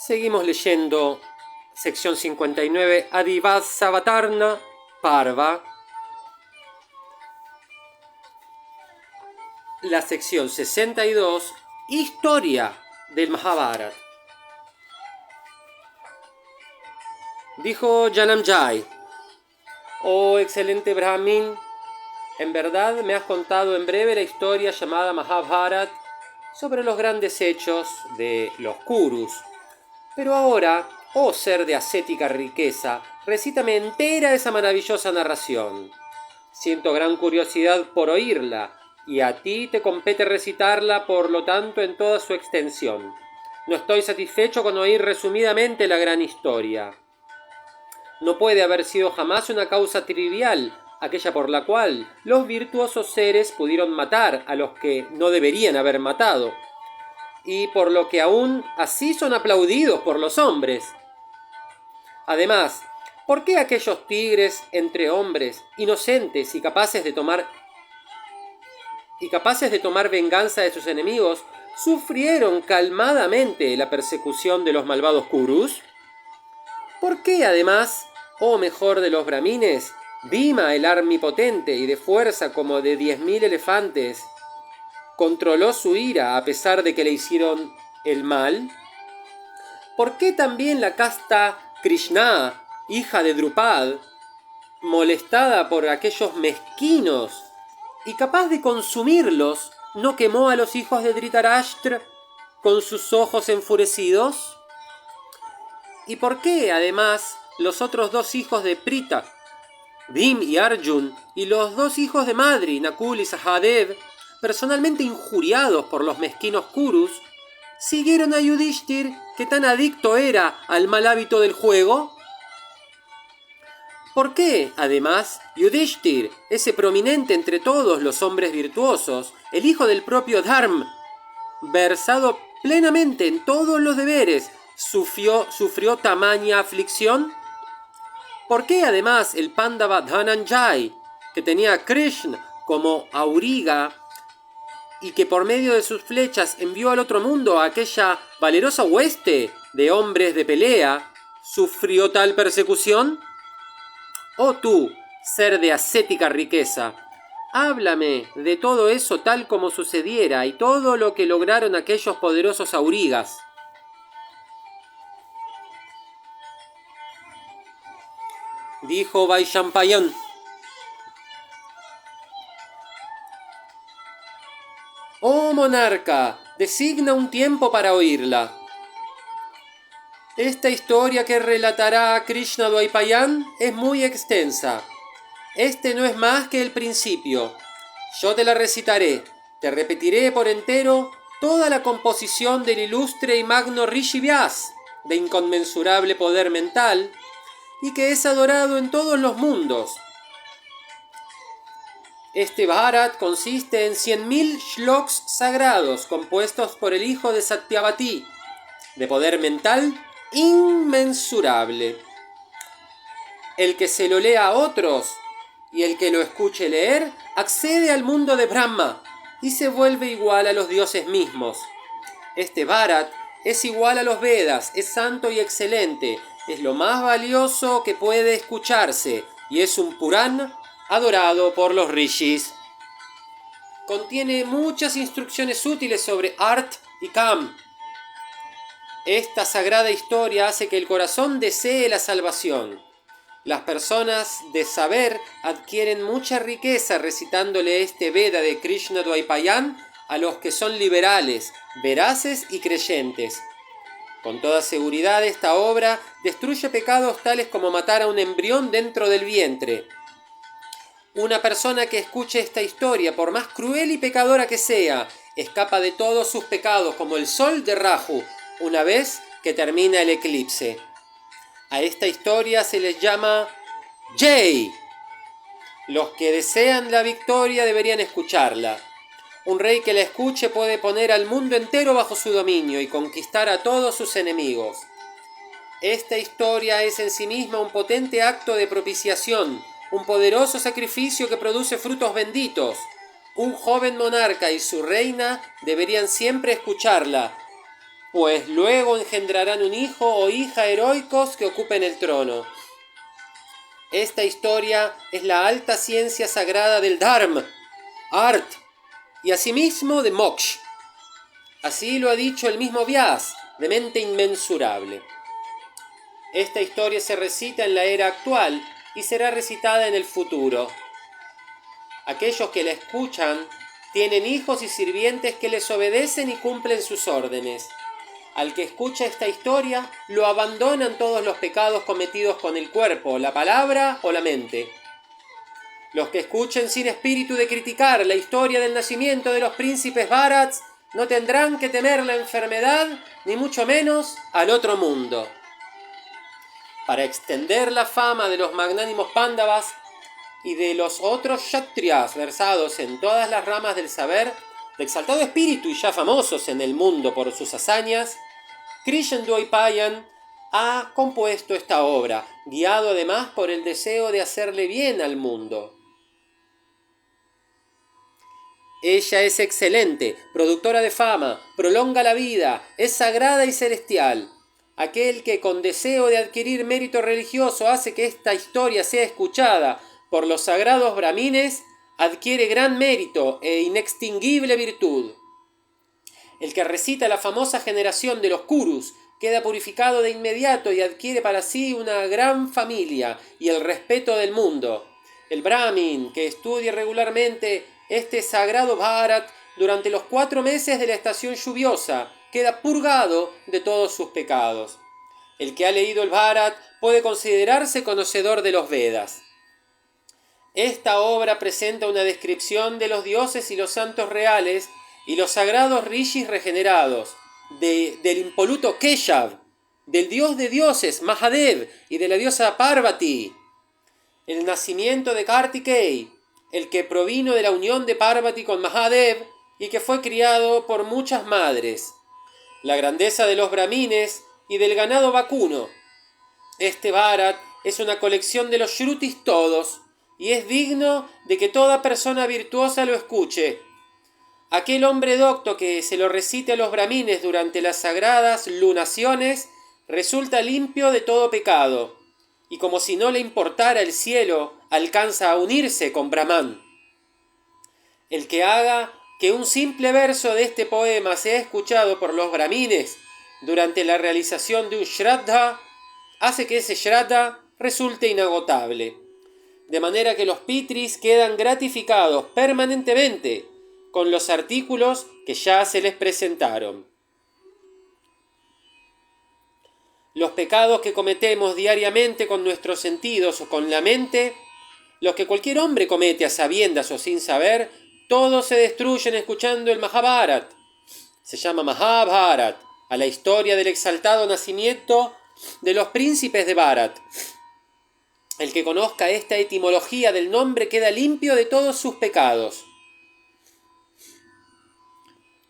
Seguimos leyendo sección 59, Adivasavatarna Parva. La sección 62, Historia del Mahabharata. Dijo Janamjay: oh excelente Brahmin, en verdad me has contado en breve la historia llamada Mahabharata sobre los grandes hechos de los Kurus. Pero ahora, oh ser de ascética riqueza, recítame entera esa maravillosa narración. Siento gran curiosidad por oírla, y a ti te compete recitarla, por lo tanto, en toda su extensión. No estoy satisfecho con oír resumidamente la gran historia. No puede haber sido jamás una causa trivial, aquella por la cual los virtuosos seres pudieron matar a los que no deberían haber matado, y por lo que aún así son aplaudidos por los hombres. Además, ¿por qué aquellos tigres entre hombres, inocentes y capaces de tomar venganza de sus enemigos, sufrieron calmadamente la persecución de los malvados Kurus? ¿Por qué, además, oh mejor de los brahmines, Bhima, el armipotente y de fuerza como de 10.000 elefantes, controló su ira a pesar de que le hicieron el mal? ¿Por qué también la casta Krishna, hija de Drupad, molestada por aquellos mezquinos y capaz de consumirlos, no quemó a los hijos de Dhritarashtra con sus ojos enfurecidos? ¿Y por qué, además, los otros dos hijos de Pritha, Bhim y Arjun, y los dos hijos de Madri, Nakul y Sahadev, personalmente injuriados por los mezquinos Kurus, siguieron a Yudhishthir, que tan adicto era al mal hábito del juego? ¿Por qué, además, Yudhishthir, ese prominente entre todos los hombres virtuosos, el hijo del propio Dharma, versado plenamente en todos los deberes, sufrió tamaña aflicción? ¿Por qué, además, el Pándava Dhananjay, que tenía a Krishna como auriga y que por medio de sus flechas envió al otro mundo a aquella valerosa hueste de hombres de pelea, sufrió tal persecución? Oh tú, ser de ascética riqueza, háblame de todo eso tal como sucediera y todo lo que lograron aquellos poderosos aurigas. Dijo Vaishampayan: oh monarca, designa un tiempo para oírla. Esta historia que relatará Krishna Dvaipayan es muy extensa. Este no es más que el principio. Yo te la recitaré, te repetiré por entero toda la composición del ilustre y magno Rishi Vyas, de inconmensurable poder mental, y que es adorado en todos los mundos. Este Bharat consiste en 100.000 shloks sagrados compuestos por el hijo de Satyavati, de poder mental inmensurable. El que se lo lea a otros y el que lo escuche leer accede al mundo de Brahma y se vuelve igual a los dioses mismos. Este Bharat es igual a los Vedas, es santo y excelente, es lo más valioso que puede escucharse y es un Purana adorado por los rishis. Contiene muchas instrucciones útiles sobre Art y Kam. Esta sagrada historia hace que el corazón desee la salvación. Las personas de saber adquieren mucha riqueza recitándole este Veda de Krishna Dvaipayan a los que son liberales, veraces y creyentes. Con toda seguridad esta obra destruye pecados tales como matar a un embrión dentro del vientre. Una persona que escuche esta historia, por más cruel y pecadora que sea, escapa de todos sus pecados como el sol de Raju, una vez que termina el eclipse. A esta historia se les llama Jai. Los que desean la victoria deberían escucharla. Un rey que la escuche puede poner al mundo entero bajo su dominio y conquistar a todos sus enemigos. Esta historia es en sí misma un potente acto de propiciación, un poderoso sacrificio que produce frutos benditos. Un joven monarca y su reina deberían siempre escucharla, pues luego engendrarán un hijo o hija heroicos que ocupen el trono. Esta historia es la alta ciencia sagrada del Dharma, Art, y asimismo de Moksha. Así lo ha dicho el mismo Vyas, de mente inmensurable. Esta historia se recita en la era actual y será recitada en el futuro. Aquellos que la escuchan tienen hijos y sirvientes que les obedecen y cumplen sus órdenes. Al que escucha esta historia, lo abandonan todos los pecados cometidos con el cuerpo, la palabra o la mente. Los que escuchen sin espíritu de criticar la historia del nacimiento de los príncipes Bharats no tendrán que temer la enfermedad, ni mucho menos al otro mundo. Para extender la fama de los magnánimos Pándavas y de los otros Kshatriyas versados en todas las ramas del saber, de exaltado espíritu y ya famosos en el mundo por sus hazañas, Krishnadvaipayan ha compuesto esta obra, guiado además por el deseo de hacerle bien al mundo. Ella es excelente, productora de fama, prolonga la vida, es sagrada y celestial. Aquel que con deseo de adquirir mérito religioso hace que esta historia sea escuchada por los sagrados brahmines, adquiere gran mérito e inextinguible virtud. El que recita la famosa generación de los Kurus queda purificado de inmediato y adquiere para sí una gran familia y el respeto del mundo. El Brahmin que estudie regularmente este sagrado Bharat durante los 4 meses de la estación lluviosa queda purgado de todos sus pecados. El que ha leído el Bharat puede considerarse conocedor de los Vedas. Esta obra presenta una descripción de los dioses y los santos reales y los sagrados rishis regenerados, del impoluto Keshav, del dios de dioses Mahadev y de la diosa Parvati, el nacimiento de Kartikey, el que provino de la unión de Parvati con Mahadev y que fue criado por muchas madres, la grandeza de los brahmines y del ganado vacuno. Este Bharat es una colección de los Shrutis todos y es digno de que toda persona virtuosa lo escuche. Aquel hombre docto que se lo recite a los brahmines durante las sagradas lunaciones resulta limpio de todo pecado, y como si no le importara el cielo, alcanza a unirse con Brahman. El que haga que un simple verso de este poema sea escuchado por los brahmines durante la realización de un shraddha, hace que ese shraddha resulte inagotable. De manera que los pitris quedan gratificados permanentemente con los artículos que ya se les presentaron. Los pecados que cometemos diariamente con nuestros sentidos o con la mente, los que cualquier hombre comete a sabiendas o sin saber, todos se destruyen escuchando el Mahabharat. Se llama Mahabharat a la historia del exaltado nacimiento de los príncipes de Bharat. El que conozca esta etimología del nombre queda limpio de todos sus pecados.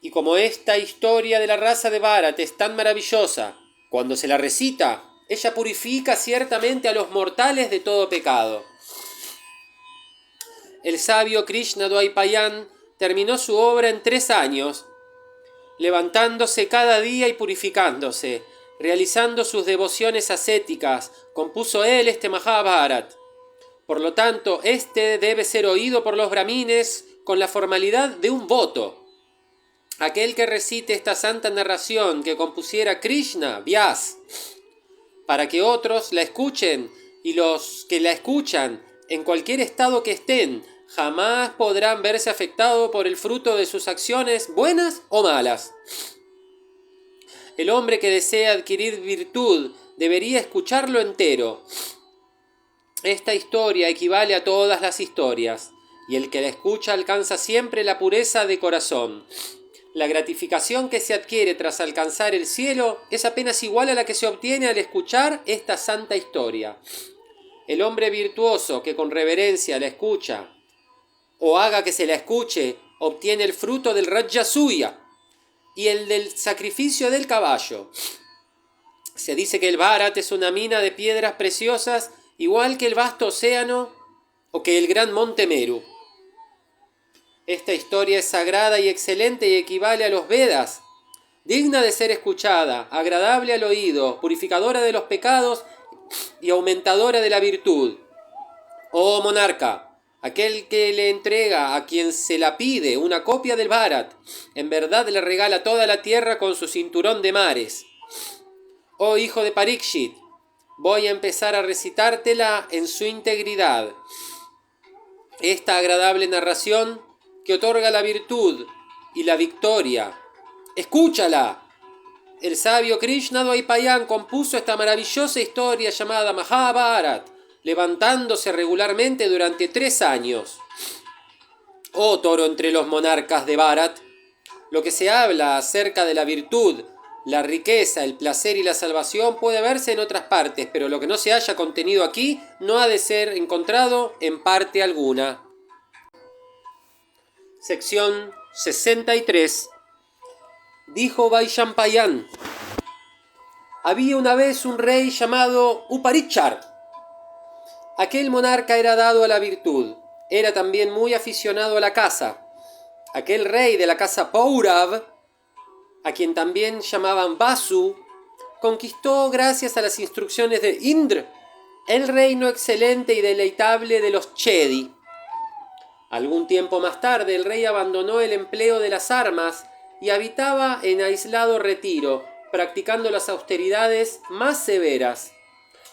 Y como esta historia de la raza de Bharat es tan maravillosa, cuando se la recita, ella purifica ciertamente a los mortales de todo pecado. El sabio Krishnadvaipayan terminó su obra en 3 años, levantándose cada día y purificándose, realizando sus devociones ascéticas, compuso él este Mahabharat. Por lo tanto, este debe ser oído por los brahmines con la formalidad de un voto. Aquel que recite esta santa narración que compusiera Krishna, Vyas, para que otros la escuchen, y los que la escuchan, en cualquier estado que estén, jamás podrán verse afectados por el fruto de sus acciones, buenas o malas. El hombre que desea adquirir virtud debería escucharlo entero. Esta historia equivale a todas las historias, y el que la escucha alcanza siempre la pureza de corazón. La gratificación que se adquiere tras alcanzar el cielo es apenas igual a la que se obtiene al escuchar esta santa historia. El hombre virtuoso que con reverencia la escucha o haga que se la escuche obtiene el fruto del Rajasuya y el del sacrificio del caballo. Se dice que el Bharat es una mina de piedras preciosas igual que el vasto océano o que el gran monte Meru. Esta historia es sagrada y excelente y equivale a los Vedas, digna de ser escuchada, agradable al oído, purificadora de los pecados y aumentadora de la virtud. Oh monarca, aquel que le entrega a quien se la pide una copia del Bharat, en verdad le regala toda la tierra con su cinturón de mares. Oh hijo de Parikshit, voy a empezar a recitártela en su integridad. Esta agradable narración que otorga la virtud y la victoria. ¡Escúchala! El sabio Krishna Dvaipayan compuso esta maravillosa historia llamada Mahabharat, levantándose regularmente durante 3 años. Oh toro entre los monarcas de Bharat, lo que se habla acerca de la virtud, la riqueza, el placer y la salvación puede verse en otras partes, pero lo que no se haya contenido aquí no ha de ser encontrado en parte alguna. Sección 63. Dijo Vaishampayan: había una vez un rey llamado Uparichar. Aquel monarca era dado a la virtud, era también muy aficionado a la caza. Aquel rey de la casa Paurav, a quien también llamaban Vasu, conquistó gracias a las instrucciones de Indra el reino excelente y deleitable de los Chedi. Algún tiempo más tarde el rey abandonó el empleo de las armas y habitaba en aislado retiro, practicando las austeridades más severas.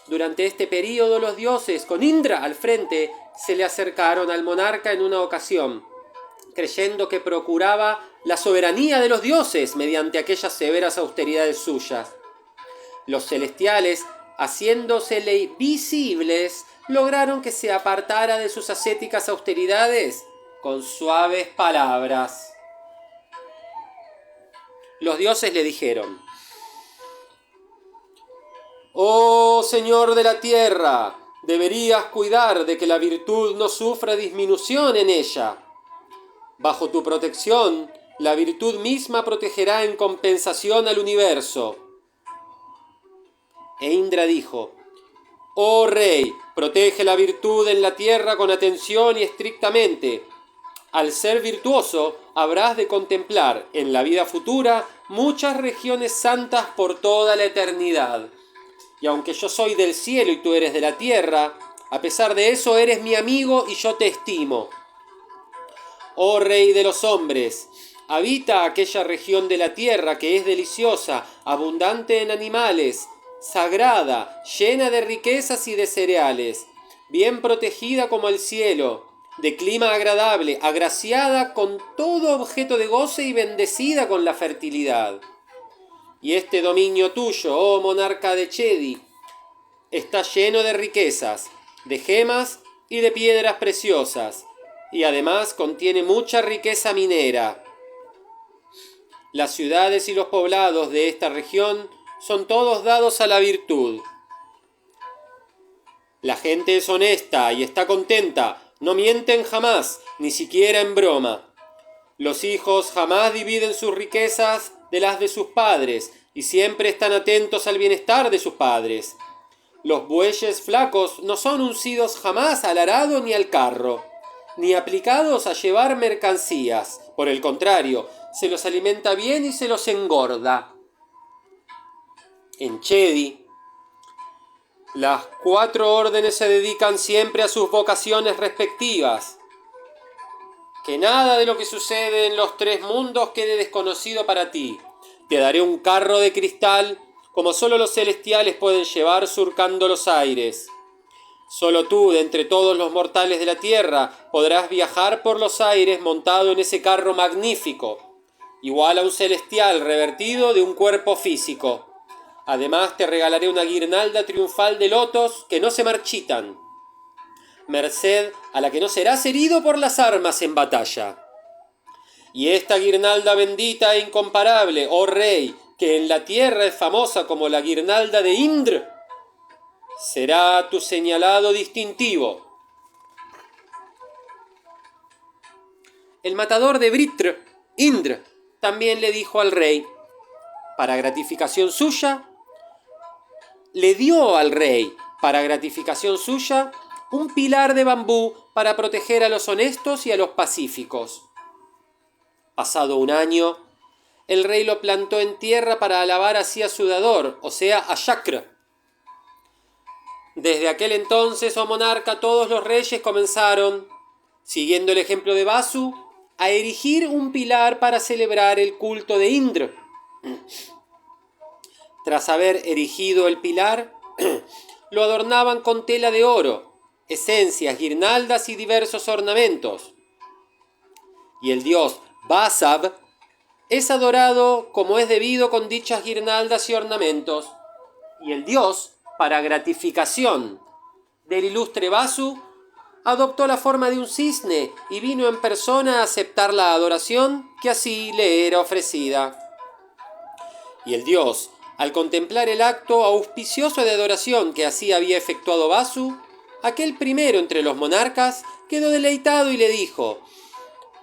Durante este período los dioses, con Indra al frente, se le acercaron al monarca en una ocasión, creyendo que procuraba la soberanía de los dioses mediante aquellas severas austeridades suyas. Los celestiales, haciéndosele visibles, lograron que se apartara de sus ascéticas austeridades con suaves palabras. Los dioses le dijeron: «Oh Señor de la tierra, deberías cuidar de que la virtud no sufra disminución en ella. Bajo tu protección, la virtud misma protegerá en compensación al universo». E Indra dijo: «Oh rey, protege la virtud en la tierra con atención y estrictamente. Al ser virtuoso, habrás de contemplar en la vida futura muchas regiones santas por toda la eternidad. Y aunque yo soy del cielo y tú eres de la tierra, a pesar de eso eres mi amigo y yo te estimo. Oh rey de los hombres, habita aquella región de la tierra que es deliciosa, abundante en animales, sagrada, llena de riquezas y de cereales, bien protegida como el cielo, de clima agradable, agraciada con todo objeto de goce y bendecida con la fertilidad. Y este dominio tuyo, oh monarca de Chedi, está lleno de riquezas, de gemas y de piedras preciosas, y además contiene mucha riqueza minera. Las ciudades y los poblados de esta región son todos dados a la virtud. La gente es honesta y está contenta, no mienten jamás, ni siquiera en broma. Los hijos jamás dividen sus riquezas de las de sus padres y siempre están atentos al bienestar de sus padres. Los bueyes flacos no son uncidos jamás al arado ni al carro, ni aplicados a llevar mercancías. Por el contrario, se los alimenta bien y se los engorda. En Chedi, las 4 órdenes se dedican siempre a sus vocaciones respectivas. Que nada de lo que sucede en los 3 mundos quede desconocido para ti. Te daré un carro de cristal, como solo los celestiales pueden llevar surcando los aires. Solo tú, de entre todos los mortales de la tierra, podrás viajar por los aires montado en ese carro magnífico, igual a un celestial revertido de un cuerpo físico. Además te regalaré una guirnalda triunfal de lotos que no se marchitan, merced a la que no serás herido por las armas en batalla. Y esta guirnalda bendita e incomparable, oh rey, que en la tierra es famosa como la guirnalda de Indra, será tu señalado distintivo». El matador de Vritra, Indra, también le dijo al rey, para gratificación suya, le dio al rey, para gratificación suya, un pilar de bambú para proteger a los honestos y a los pacíficos. Pasado un año, el rey lo plantó en tierra para alabar así a su dador, o sea, a Shakra. Desde aquel entonces, oh monarca, todos los reyes comenzaron, siguiendo el ejemplo de Vasu, a erigir un pilar para celebrar el culto de Indra. Tras haber erigido el pilar, lo adornaban con tela de oro, esencias, guirnaldas y diversos ornamentos. Y el dios Vasav es adorado como es debido con dichas guirnaldas y ornamentos. Y el dios, para gratificación del ilustre Vasu, adoptó la forma de un cisne y vino en persona a aceptar la adoración que así le era ofrecida. Y el dios, al contemplar el acto auspicioso de adoración que así había efectuado Vasu, aquel primero entre los monarcas quedó deleitado y le dijo: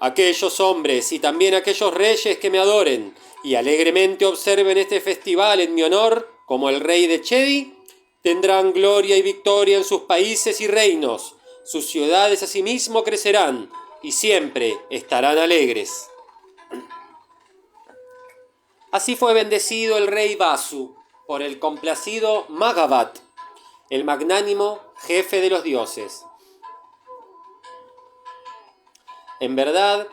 aquellos hombres y también aquellos reyes que me adoren y alegremente observen este festival en mi honor, como el rey de Chedi, tendrán gloria y victoria en sus países y reinos. Sus ciudades asimismo crecerán y siempre estarán alegres. Así fue bendecido el rey Vasu por el complacido Maghavat, el magnánimo jefe de los dioses. En verdad,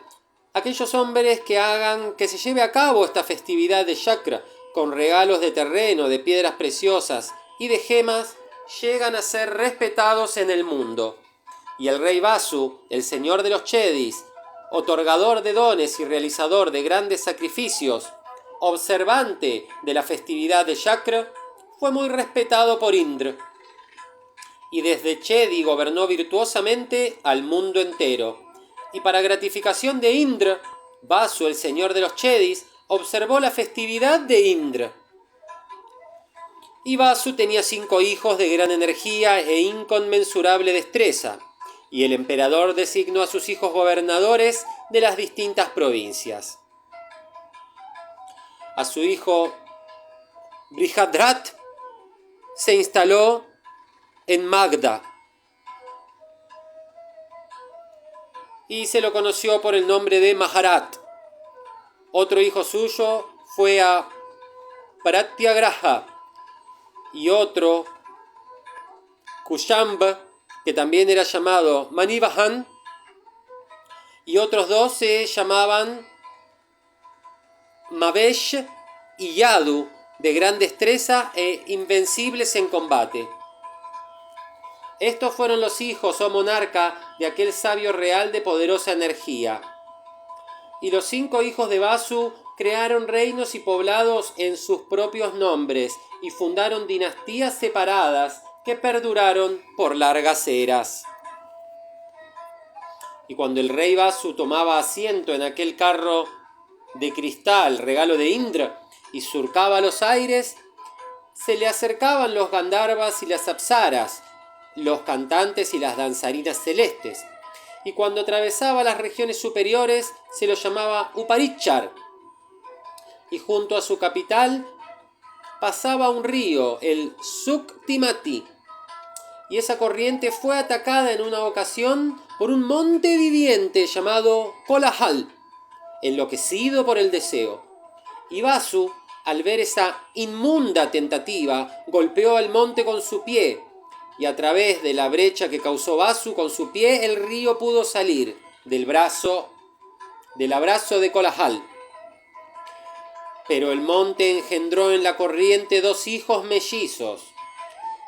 aquellos hombres que hagan que se lleve a cabo esta festividad de Shakra con regalos de terreno, de piedras preciosas y de gemas, llegan a ser respetados en el mundo. Y el rey Vasu, el señor de los Chedis, otorgador de dones y realizador de grandes sacrificios, observante de la festividad de Shakra, fue muy respetado por Indra. Y desde Chedi gobernó virtuosamente al mundo entero. Y para gratificación de Indra, Vasu, el señor de los Chedis, observó la festividad de Indra. Y Vasu tenía 5 hijos de gran energía e inconmensurable destreza, y el emperador designó a sus hijos gobernadores de las distintas provincias. A su hijo Brihadrat se instaló en Magda y se lo conoció por el nombre de Maharat. Otro hijo suyo fue a Pratyagraha y otro, Kushamba, que también era llamado Manivahan, y otros 2 se llamaban Mavesh y Yadu, de gran destreza e invencibles en combate. Estos fueron los hijos, oh monarca, de aquel sabio real de poderosa energía. Y los 5 hijos de Vasu crearon reinos y poblados en sus propios nombres y fundaron dinastías separadas que perduraron por largas eras. Y cuando el rey Vasu tomaba asiento en aquel carro de cristal, regalo de Indra, y surcaba los aires, se le acercaban los Gandharvas y las Apsaras, los cantantes y las danzarinas celestes, y cuando atravesaba las regiones superiores se lo llamaba Uparichar, y junto a su capital pasaba un río, el Suktimati, y esa corriente fue atacada en una ocasión por un monte viviente llamado Kolahal, enloquecido por el deseo. Y Vasu, al ver esa inmunda tentativa, golpeó al monte con su pie, y a través de la brecha que causó Vasu con su pie, el río pudo salir del abrazo de Kolahal. Pero el monte engendró en la corriente 2 hijos mellizos,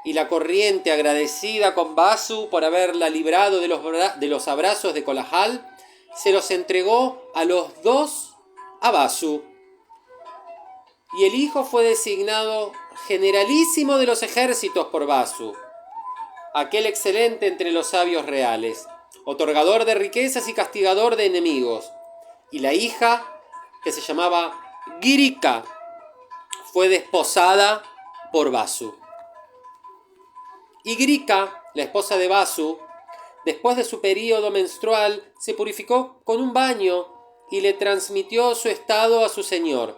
y la corriente, agradecida con Vasu por haberla librado de los abrazos de Kolahal, se los entregó a los 2 a Vasu. Y el hijo fue designado generalísimo de los ejércitos por Vasu, aquel excelente entre los sabios reales, otorgador de riquezas y castigador de enemigos. Y la hija, que se llamaba Girika, fue desposada por Vasu. Y Girika, la esposa de Vasu, después de su período menstrual, se purificó con un baño y le transmitió su estado a su señor.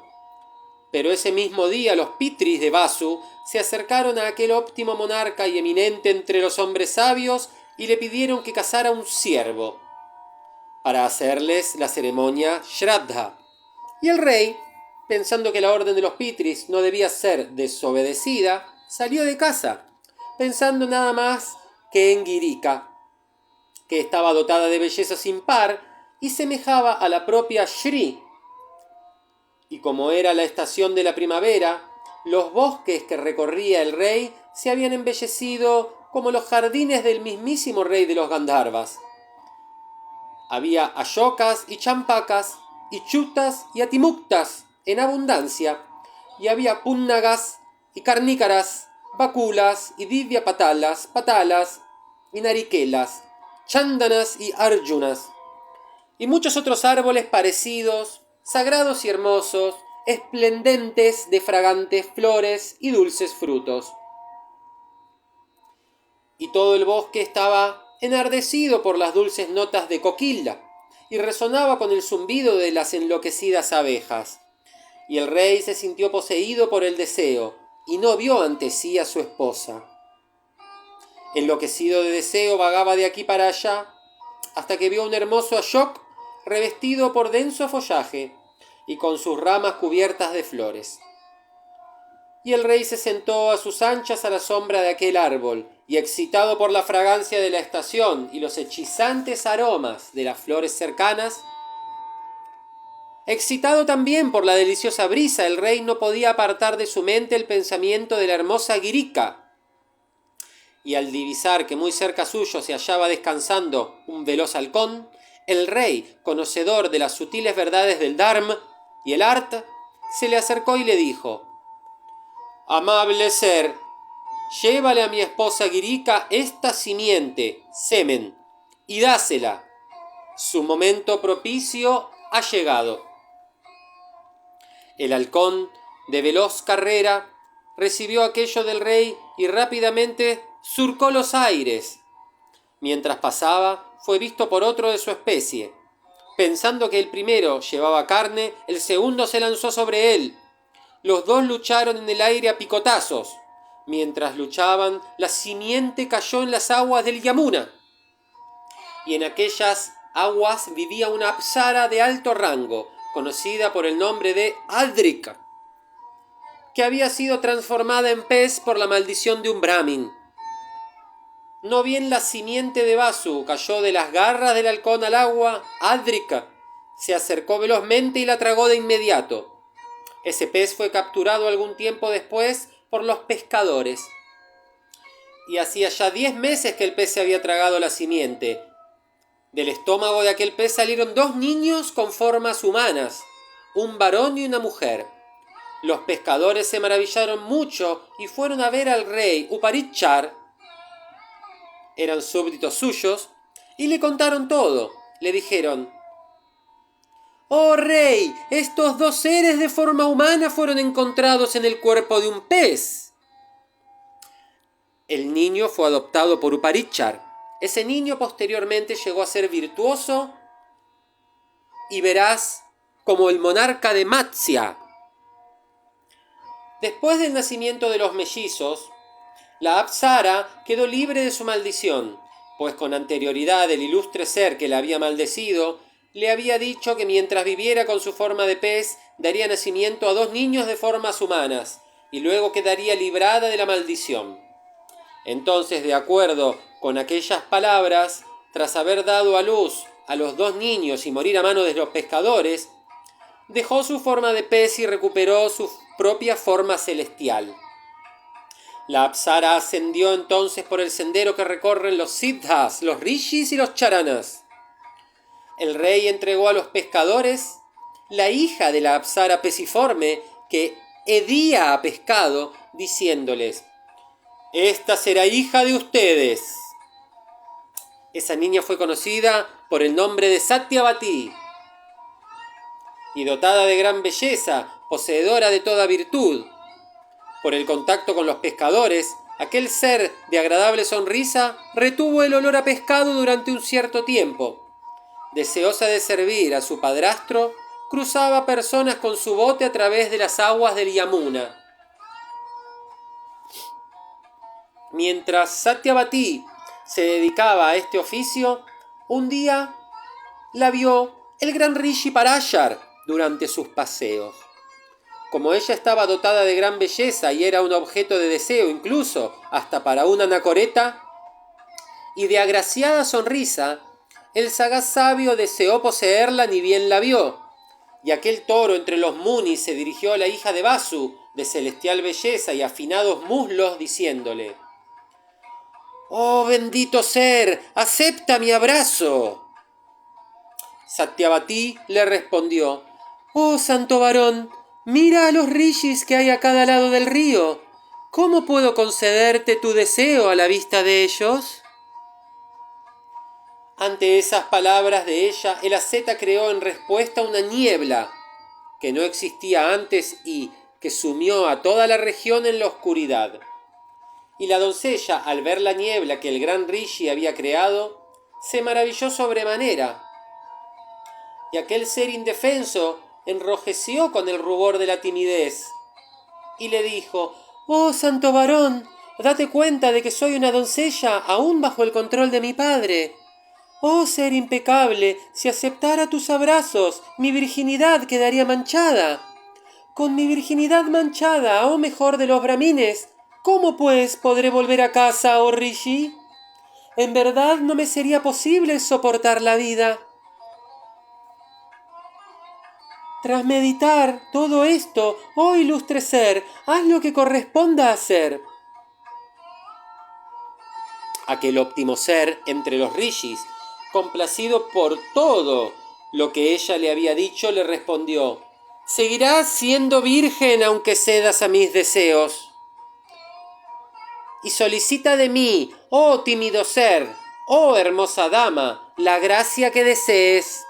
Pero ese mismo día los pitris de Vasu se acercaron a aquel óptimo monarca y eminente entre los hombres sabios y le pidieron que casara un siervo para hacerles la ceremonia Shraddha. Y el rey, pensando que la orden de los Pitris no debía ser desobedecida, salió de casa, pensando nada más que en Girika, que estaba dotada de belleza sin par y semejaba a la propia Shri. Y como era la estación de la primavera, los bosques que recorría el rey se habían embellecido como los jardines del mismísimo rey de los Gandharvas. Había ashokas y champakas, y chutas y atimuktas en abundancia, y había punnagas y carnícaras, bakulas y divya patalas y narikelas, chandanas y arjunas, y muchos otros árboles parecidos, sagrados y hermosos, esplendentes de fragantes flores y dulces frutos. Y todo el bosque estaba enardecido por las dulces notas de coquilla, y resonaba con el zumbido de las enloquecidas abejas. Y el rey se sintió poseído por el deseo, y no vio ante sí a su esposa. Enloquecido de deseo vagaba de aquí para allá, hasta que vio un hermoso ashok revestido por denso follaje, y con sus ramas cubiertas de flores. Y el rey se sentó a sus anchas a la sombra de aquel árbol, y excitado por la fragancia de la estación y los hechizantes aromas de las flores cercanas, excitado también por la deliciosa brisa, el rey no podía apartar de su mente el pensamiento de la hermosa Girika. Y al divisar que muy cerca suyo se hallaba descansando un veloz halcón, el rey, conocedor de las sutiles verdades del Dharma y el Artha, se le acercó y le dijo: «Amable ser, llévale a mi esposa Girika esta simiente, semen, y dásela. Su momento propicio ha llegado». El halcón, de veloz carrera, recibió aquello del rey y rápidamente surcó los aires. Mientras pasaba, fue visto por otro de su especie. Pensando que el primero llevaba carne, el segundo se lanzó sobre él. Los dos lucharon en el aire a picotazos. Mientras luchaban, la simiente cayó en las aguas del Yamuna. Y en aquellas aguas vivía una apsara de alto rango, conocida por el nombre de Adrika, que había sido transformada en pez por la maldición de un brahmin. No bien la simiente de Vasu cayó de las garras del halcón al agua, Adrika se acercó velozmente y la tragó de inmediato. Ese pez fue capturado algún tiempo después por los pescadores. Y hacía ya 10 meses que el pez se había tragado la simiente. Del estómago de aquel pez salieron 2 niños con formas humanas, un varón y una mujer. Los pescadores se maravillaron mucho y fueron a ver al rey Uparichar, eran súbditos suyos, y le contaron todo. Le dijeron: «Oh rey, estos 2 seres de forma humana fueron encontrados en el cuerpo de un pez». El niño fue adoptado por Uparichar. Ese niño posteriormente llegó a ser virtuoso y veraz como el monarca de Matsya. Después del nacimiento de los mellizos, la Apsara quedó libre de su maldición, pues con anterioridad el ilustre ser que la había maldecido le había dicho que mientras viviera con su forma de pez daría nacimiento a 2 niños de formas humanas y luego quedaría librada de la maldición. Entonces, de acuerdo con aquellas palabras, tras haber dado a luz a los 2 niños y morir a mano de los pescadores, dejó su forma de pez y recuperó su propia forma celestial. La Apsara ascendió entonces por el sendero que recorren los siddhas, los rishis y los charanas. El rey entregó a los pescadores la hija de la Apsara peciforme que hedía a pescado, diciéndoles: «Esta será hija de ustedes». Esa niña fue conocida por el nombre de Satyavati, y dotada de gran belleza, poseedora de toda virtud. Por el contacto con los pescadores, aquel ser de agradable sonrisa retuvo el olor a pescado durante un cierto tiempo. Deseosa de servir a su padrastro, cruzaba personas con su bote a través de las aguas del Yamuna. Mientras Satyavati se dedicaba a este oficio, un día la vio el gran Rishi Parashar durante sus paseos. como ella estaba dotada de gran belleza y era un objeto de deseo incluso hasta para una anacoreta, y de agraciada sonrisa, el sagaz sabio deseó poseerla ni bien la vio, y aquel toro entre los munis se dirigió a la hija de Vasu, de celestial belleza y afinados muslos, diciéndole: «¡Oh bendito ser! ¡Acepta mi abrazo!». Satyavati le respondió: «Oh santo varón, mira a los rishis que hay a cada lado del río. ¿Cómo puedo concederte tu deseo a la vista de ellos?». Ante esas palabras de ella, el asceta creó en respuesta una niebla que no existía antes y que sumió a toda la región en la oscuridad. Y la doncella, al ver la niebla que el gran rishi había creado, se maravilló sobremanera. Y aquel ser indefenso enrojeció con el rubor de la timidez y le dijo: «Oh santo varón, date cuenta de que soy una doncella aún bajo el control de mi padre. Oh ser impecable, si aceptara tus abrazos, mi virginidad quedaría manchada. Con mi virginidad manchada, oh mejor de los brahmines, ¿cómo pues podré volver a casa, oh rishi? En verdad no me sería posible soportar la vida». Tras meditar todo esto, oh ilustre ser, haz lo que corresponda hacer. Aquel óptimo ser entre los rishis, complacido por todo lo que ella le había dicho, le respondió: «Seguirás siendo virgen aunque cedas a mis deseos. Y solicita de mí, oh tímido ser, oh hermosa dama, la gracia que desees».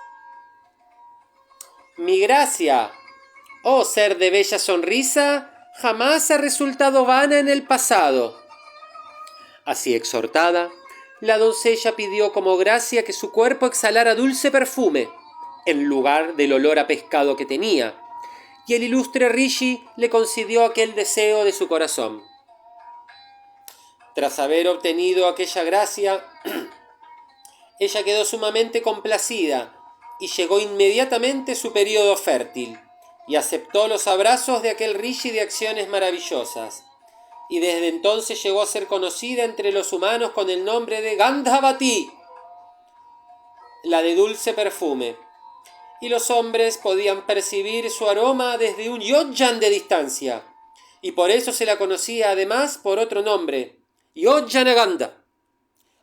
«Mi gracia, oh ser de bella sonrisa, jamás ha resultado vana en el pasado». Así exhortada, la doncella pidió como gracia que su cuerpo exhalara dulce perfume, en lugar del olor a pescado que tenía, y el ilustre rishi le concedió aquel deseo de su corazón. Tras haber obtenido aquella gracia, ella quedó sumamente complacida y llegó inmediatamente su período fértil, y aceptó los abrazos de aquel rishi de acciones maravillosas, y desde entonces llegó a ser conocida entre los humanos con el nombre de Gandhavati, la de dulce perfume, y los hombres podían percibir su aroma desde un yojan de distancia, y por eso se la conocía además por otro nombre, Yojanagandha,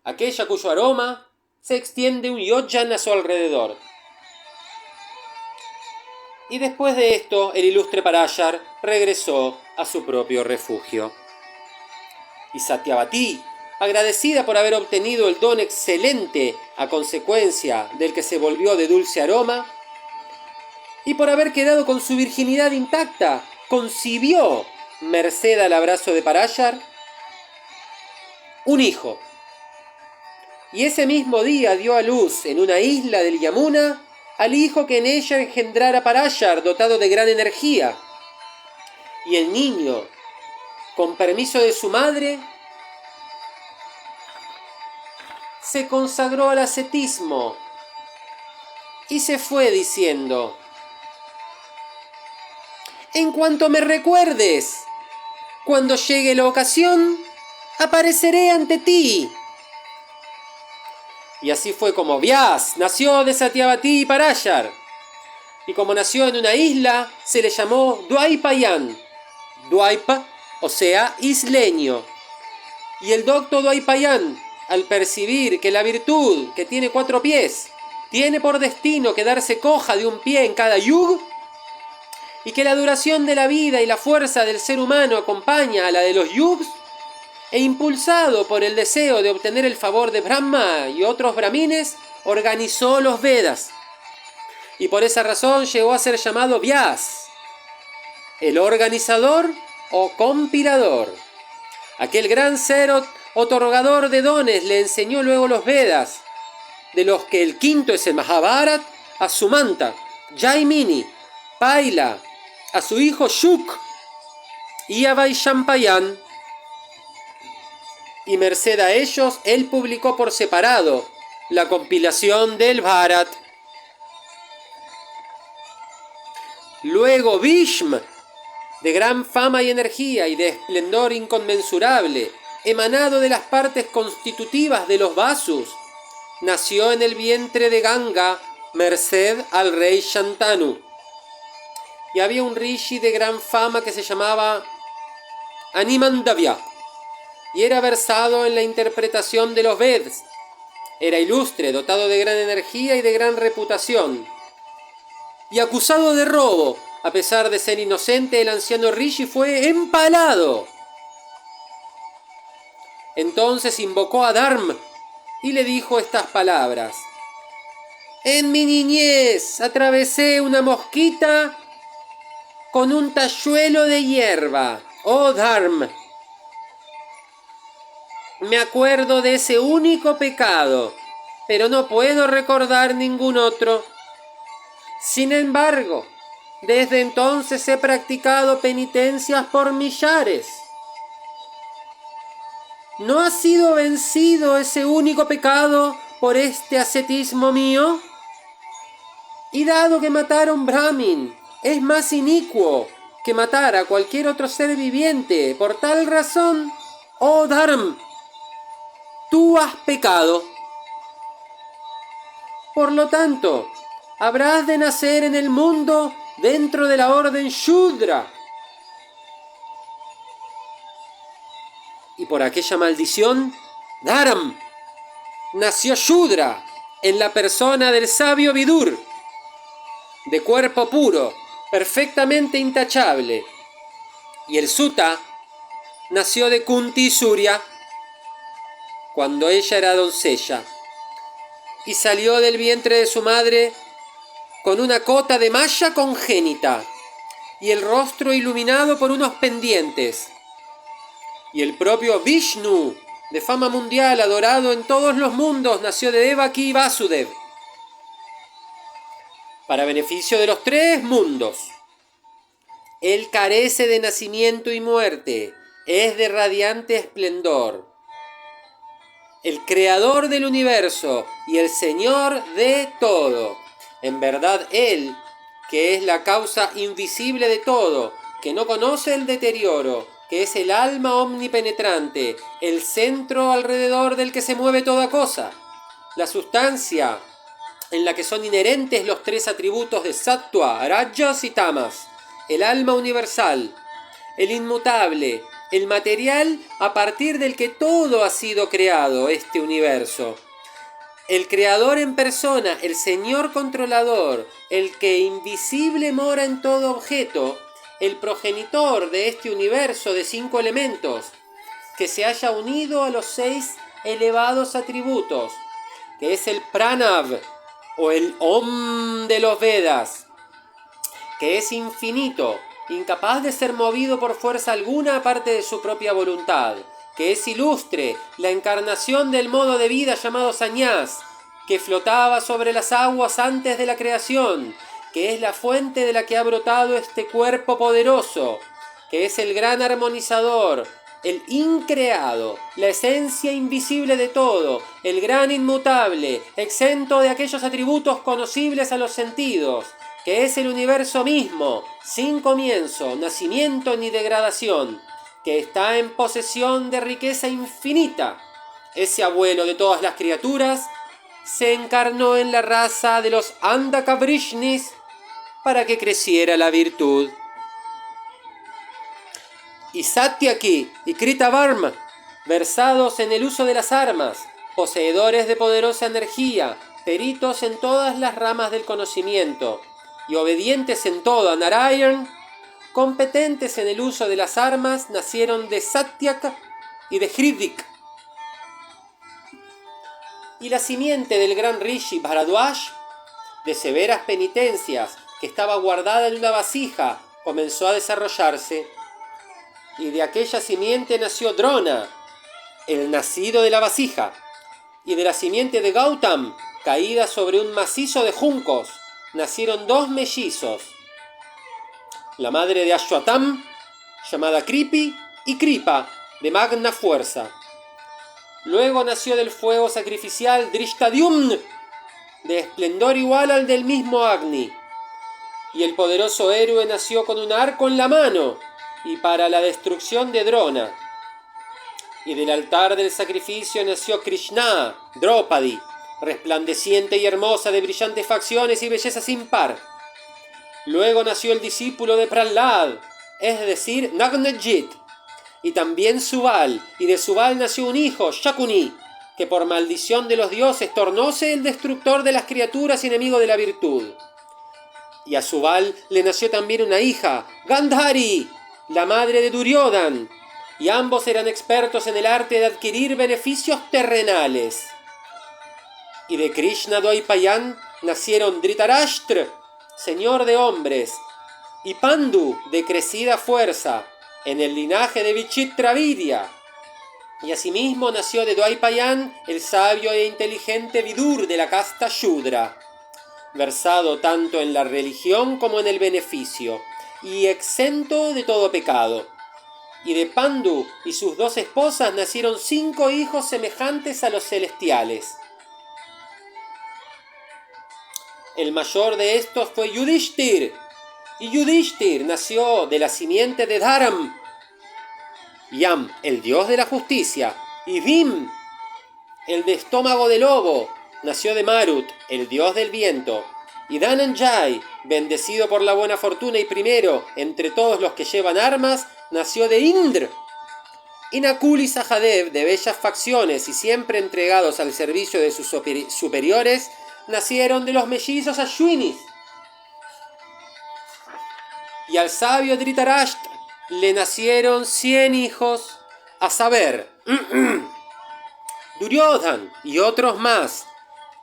aquella cuyo aroma se extiende un yojan a su alrededor. Y después de esto, el ilustre Parashar regresó a su propio refugio. Y Satyavati, agradecida por haber obtenido el don excelente a consecuencia del que se volvió de dulce aroma, y por haber quedado con su virginidad intacta, concibió, merced al abrazo de Parashar, un hijo. Y ese mismo día dio a luz en una isla del Yamuna al hijo que en ella engendrara Parashar, dotado de gran energía. Y el niño, con permiso de su madre, se consagró al ascetismo y se fue diciendo: «En cuanto me recuerdes, cuando llegue la ocasión, apareceré ante ti». Y así fue como Vyas nació de Satyavati y Parashar. Y como nació en una isla, se le llamó Dwaipayan. Dwaipa, o sea, isleño. Y el docto Dwaipayan, al percibir que la virtud, que tiene 4 pies, tiene por destino quedarse coja de un pie en cada yug, y que la duración de la vida y la fuerza del ser humano acompaña a la de los yugs, e impulsado por el deseo de obtener el favor de Brahma y otros brahmines, organizó los Vedas. Y por esa razón llegó a ser llamado Vyas, el organizador o compilador. Aquel gran ser otorgador de dones le enseñó luego los Vedas, de los que el quinto es el Mahabharata, a Sumanta, Jaimini, Paila, a su hijo Shuk y a Vaishampayan. Y merced a ellos, él publicó por separado la compilación del Bharat. Luego Bhishma de gran fama y energía y de esplendor inconmensurable, emanado de las partes constitutivas de los Vasus, nació en el vientre de Ganga, merced al rey Shantanu. Y había un rishi de gran fama que se llamaba Animandavya, y era versado en la interpretación de los Vedas. Era ilustre, dotado de gran energía y de gran reputación. Y acusado de robo, a pesar de ser inocente, el anciano rishi fue empalado. Entonces invocó a Dharma y le dijo estas palabras: en mi niñez atravesé una mosquita con un tachuelo de hierba. Oh Dharma, me acuerdo de ese único pecado, pero no puedo recordar ningún otro. Sin embargo, desde entonces he practicado penitencias por millares. ¿No ha sido vencido ese único pecado por este ascetismo mío? Y dado que matar a un brahmin es más inicuo que matar a cualquier otro ser viviente, por tal razón, oh Dharma, tú has pecado. Por lo tanto, habrás de nacer en el mundo dentro de la orden Shudra. Y por aquella maldición, Dharam nació Shudra en la persona del sabio Vidur, de cuerpo puro, perfectamente intachable. Y el Sutta nació de Kunti Surya cuando ella era doncella, y salió del vientre de su madre con una cota de malla congénita y el rostro iluminado por unos pendientes. Y el propio Vishnu, de fama mundial, adorado en todos los mundos, nació de Devaki y Vasudev, para beneficio de los tres mundos. Él carece de nacimiento y muerte, es de radiante esplendor. El creador del universo y el señor de todo. En verdad, Él, que es la causa invisible de todo, que no conoce el deterioro, que es el alma omnipenetrante, el centro alrededor del que se mueve toda cosa, la sustancia en la que son inherentes los tres atributos de Sattva, Rajas y Tamas, el alma universal, el inmutable, el material a partir del que todo ha sido creado, este universo. El creador en persona, el señor controlador, el que invisible mora en todo objeto, el progenitor de este universo de 5 elementos, que se haya unido a los 6 elevados atributos, que es el Pranav, o el Om de los Vedas, que es infinito, incapaz de ser movido por fuerza alguna aparte de su propia voluntad, que es ilustre, la encarnación del modo de vida llamado Sañás, que flotaba sobre las aguas antes de la creación, que es la fuente de la que ha brotado este cuerpo poderoso, que es el gran armonizador, el increado, la esencia invisible de todo, el gran inmutable, exento de aquellos atributos conocibles a los sentidos, que es el universo mismo, sin comienzo, nacimiento ni degradación, que está en posesión de riqueza infinita. Ese abuelo de todas las criaturas se encarnó en la raza de los Andakavrishnis para que creciera la virtud. Y Satyaki y Kritavarma, versados en el uso de las armas, poseedores de poderosa energía, peritos en todas las ramas del conocimiento y obedientes en todo a Narayan, competentes en el uso de las armas, nacieron de Satyaka y de Hridik. Y la simiente del gran Rishi Bharadwaj, de severas penitencias, que estaba guardada en una vasija, comenzó a desarrollarse. Y de aquella simiente nació Drona, el nacido de la vasija. Y de la simiente de Gautam, caída sobre un macizo de juncos, nacieron 2 mellizos. La madre de Ashwatam, llamada Kripi, y Kripa, de magna fuerza. Luego nació del fuego sacrificial Drishtadyumna, de esplendor igual al del mismo Agni. Y el poderoso héroe nació con un arco en la mano, y para la destrucción de Drona. Y del altar del sacrificio nació Krishna, Draupadi, resplandeciente y hermosa, de brillantes facciones y belleza sin par. Luego nació el discípulo de Prahlad, es decir, Nagnajit, y también Subal, y de Subal nació un hijo, Shakuni, que por maldición de los dioses tornóse el destructor de las criaturas y enemigo de la virtud. Y a Subal le nació también una hija, Gandhari, la madre de Duryodhan, y ambos eran expertos en el arte de adquirir beneficios terrenales. Y de Krishna Dvaipayan nacieron Dhritarashtra, señor de hombres, y Pandu, de crecida fuerza, en el linaje de Vichitravidya. Y asimismo nació de Dvaipayan el sabio e inteligente Vidur de la casta Shudra, versado tanto en la religión como en el beneficio, y exento de todo pecado. Y de Pandu y sus 2 esposas nacieron 5 hijos semejantes a los celestiales. El mayor de estos fue Yudhishthir, y Yudhishthir nació de la simiente de Dharam, Yam, el dios de la justicia, y Bhim, el de estómago de lobo, nació de Marut, el dios del viento, y Dhananjay, bendecido por la buena fortuna y primero entre todos los que llevan armas, nació de Indra. Y Nakul y Sahadev, de bellas facciones y siempre entregados al servicio de sus superiores, nacieron de los mellizos Ashwinis. Y al sabio Dhritarashtra le nacieron 100 hijos, a saber, Duryodhan y otros más,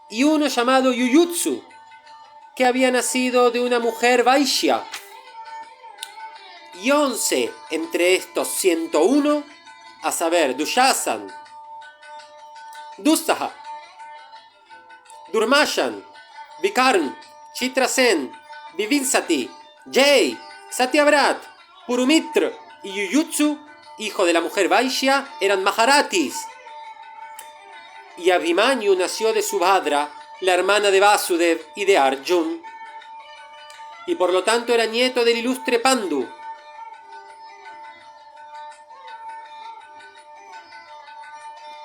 y uno llamado Yuyutsu, que había nacido de una mujer Vaishya. Y 11 entre estos 101, a saber, Dushasan, Dusaha, Durmashan, Vikarn, Chitrasen, Vivinsati, Jay, Satyavrat, Purumitra y Yuyutsu, hijo de la mujer Vaishya, eran Maharatis. Y Abhimanyu nació de Subhadra, la hermana de Vasudev y de Arjun, y por lo tanto era nieto del ilustre Pandu.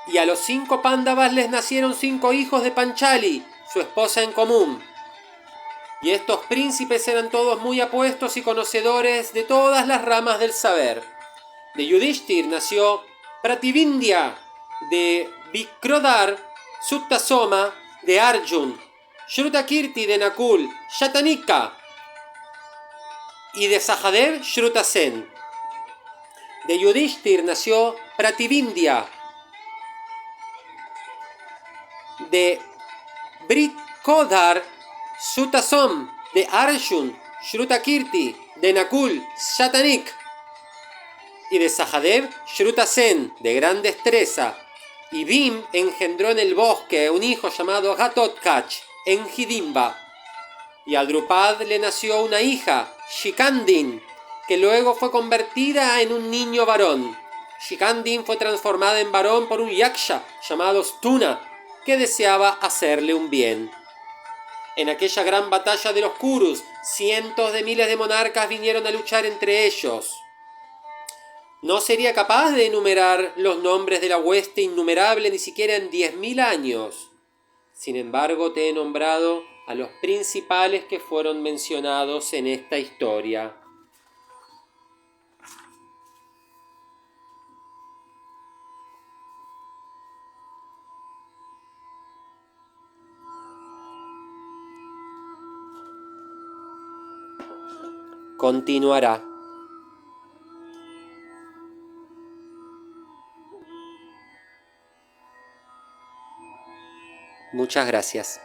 Y a los 5 Pándavas les nacieron 5 hijos de Panchali, su esposa en común. Y estos príncipes eran todos muy apuestos y conocedores de todas las ramas del saber. De Yudhishthir nació Prativindya, de Vikrodar, Suttasoma, de Arjun, Shrutakirti de Nakul, Shatanika, y de Sahadev Shrutasen. De Yudhishthir nació Prativindya, de Britkodar, Sutasom, de Arjun, Shrutakirti, de Nakul, Shatanik, y de Sahadev Shrutasen, de gran destreza. Y Bhim engendró en el bosque un hijo llamado Ghatotkach, en Hidimba. Y a Drupad le nació una hija, Shikandin, que luego fue convertida en un niño varón. Shikandin fue transformada en varón por un yaksha llamado Stuna, que deseaba hacerle un bien. En aquella gran batalla de los Kurus, cientos de miles de monarcas vinieron a luchar entre ellos. No sería capaz de enumerar los nombres de la hueste innumerable ni siquiera en 10.000 años. Sin embargo, te he nombrado a los principales que fueron mencionados en esta historia. Continuará. Muchas gracias.